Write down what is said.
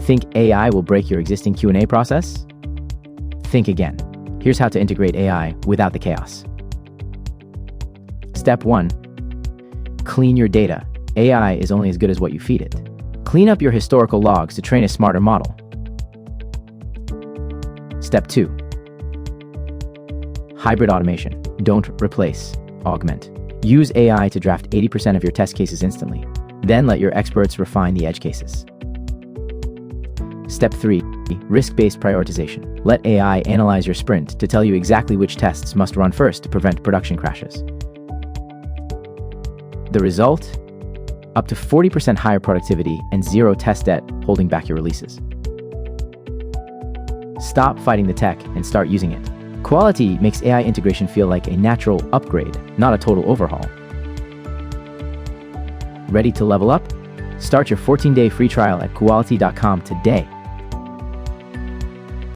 Think AI will break your existing Q&A process? Think again. Here's how to integrate AI without the chaos. Step 1. Clean your data. AI is only as good as what you feed it. Clean up your historical logs to train a smarter model. Step 2. Hybrid automation. Don't replace, augment. Use AI to draft 80% of your test cases instantly. Then let your experts refine the edge cases. Step 3. Risk-Based Prioritization. Let AI analyze your sprint to tell you exactly which tests must run first to prevent production crashes. The result? Up to 40% higher productivity and zero test debt holding back your releases. Stop fighting the tech and start using it. Kualitee makes AI integration feel like a natural upgrade, not a total overhaul. Ready to level up? Start your 14-day free trial at Kualitee.com today.